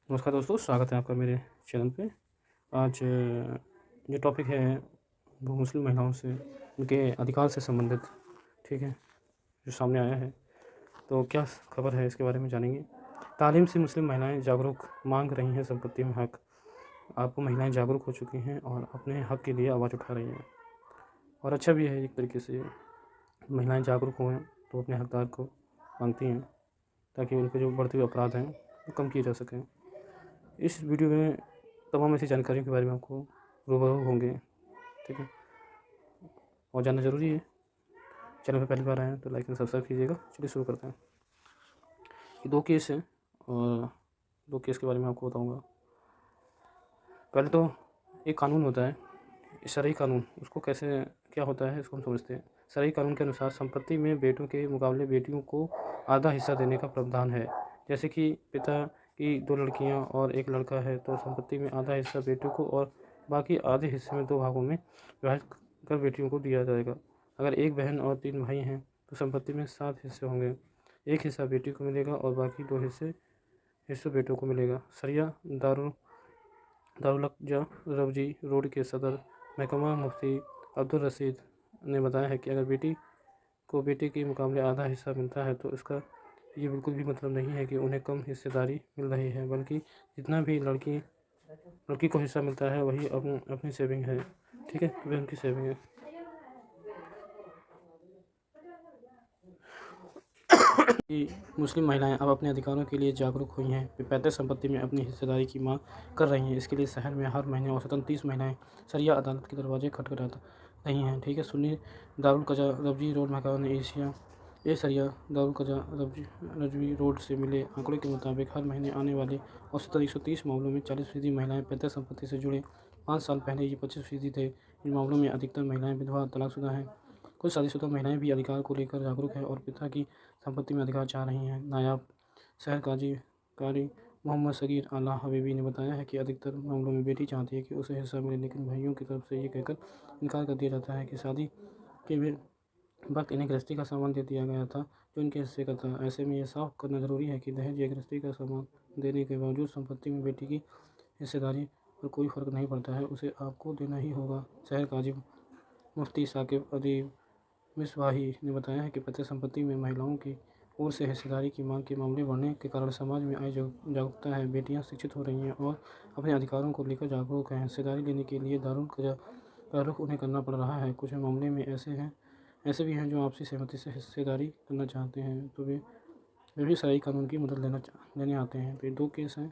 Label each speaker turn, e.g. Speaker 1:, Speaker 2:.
Speaker 1: नमस्कार दोस्तों, स्वागत है आपका मेरे चैनल पे। आज जो टॉपिक है वो मुस्लिम महिलाओं से उनके अधिकार से संबंधित, ठीक है, जो सामने आया है। तो क्या खबर है इसके बारे में जानेंगे। तालीम से मुस्लिम महिलाएं जागरूक, मांग रही हैं संपत्ति में हक। आपको महिलाएं जागरूक हो चुकी हैं और अपने हक के लिए आवाज़ उठा रही हैं, और अच्छा भी है एक तरीके से। महिलाएं जागरूक हुए तो अपने हकदार को मांगती हैं, ताकि उन पर जो बढ़ते हुए अपराध हैं वो कम किए जा सकें। इस वीडियो में तमाम ऐसी जानकारियों के बारे में आपको रूबरू होंगे, ठीक है, और जानना ज़रूरी है। चैनल पर पहली बार आए हैं तो लाइक एंड सब्सक्राइब कीजिएगा। चलिए शुरू करते हैं। ये दो केस हैं और दो केस के बारे में आपको बताऊंगा। पहले तो एक कानून होता है, शरई कानून, उसको कैसे क्या होता है इसको हम समझते हैं। शरई कानून के अनुसार संपत्ति में बेटों के मुकाबले बेटियों को आधा हिस्सा देने का प्रावधान है। जैसे कि पिता की दो लड़कियां और एक लड़का है तो संपत्ति में आधा हिस्सा बेटों को और बाकी आधे हिस्से में दो भागों में विभाजित कर बेटियों को दिया जाएगा। अगर एक बहन और तीन भाई हैं तो संपत्ति में 7 हिस्से होंगे। एक हिस्सा बेटी को मिलेगा और बाकी दो हिस्से बेटों को मिलेगा। सरिया दारुलक़्ज़ा रवजी रोड के सदर महकमा मुफ्ती अब्दुल रशीद ने बताया है कि अगर बेटी को बेटे के मुकाबले आधा हिस्सा मिलता है तो इसका ये बिल्कुल भी मतलब नहीं है कि उन्हें कम हिस्सेदारी मिल रही है, बल्कि जितना भी लड़की को हिस्सा मिलता है वही अपनी सेविंग है, ठीक है, वह उनकी सेविंग है। कि मुस्लिम महिलाएं अब अपने अधिकारों के लिए जागरूक हुई हैं, वे पैतृक संपत्ति में अपनी हिस्सेदारी की मांग कर रही हैं। इसके लिए शहर में हर महीने औसतन 30 महिलाएं सरिया अदालत के दरवाजे खटखटा रही हैं, ठीक है। सुन्नी दारुल क़ज़ा रबजी रोड महकमा एशिया सरिया दारुल क़ज़ा रजवी रोड से मिले आंकड़ों के मुताबिक हर महीने आने वाले औसतन 130 मामलों में 40% महिलाएं पैतृक संपत्ति से जुड़े। 5 साल पहले ये 25% थे। इन मामलों में अधिकतर महिलाएं विधवा, तलाकशुदा हैं। कुछ शादीशुदा महिलाएं भी अधिकार को लेकर जागरूक हैं और पिता की संपत्ति में अधिकार चाह रही हैं। नायाब शहर कारी मोहम्मद सगीर आला हबीबी ने बताया है कि अधिकतर मामलों में बेटी चाहती है कि उसे हिस्सा मिले, लेकिन भाइयों की तरफ से ये कहकर इनकार कर दिया जाता है कि शादी के वक्त इन्हें गृहस्थी का सामान दे दिया गया था जो इनके हिस्से का था। ऐसे में यह साफ करना ज़रूरी है कि दहेज या गृहस्थी का सामान देने के बावजूद संपत्ति में बेटी की हिस्सेदारी पर कोई फ़र्क नहीं पड़ता है, उसे आपको देना ही होगा। शहर काजी मुफ्ती साकिब अदीब मिसबाही ने बताया है कि पैतृक संपत्ति में महिलाओं की ओर से हिस्सेदारी की मांग के मामले बढ़ने के कारण समाज में आई जागरूकता है। बेटियां शिक्षित हो रही हैं और अपने अधिकारों को लेकर जागरूक हैं। हिस्सेदारी लेने के लिए दारुल क़ज़ा का रुख उन्हें करना पड़ रहा है। कुछ मामले में ऐसे भी हैं जो आपसी सहमति से हिस्सेदारी करना चाहते हैं, तो वे भी शरई कानून की मदद लेने आते हैं। तो ये दो केस हैं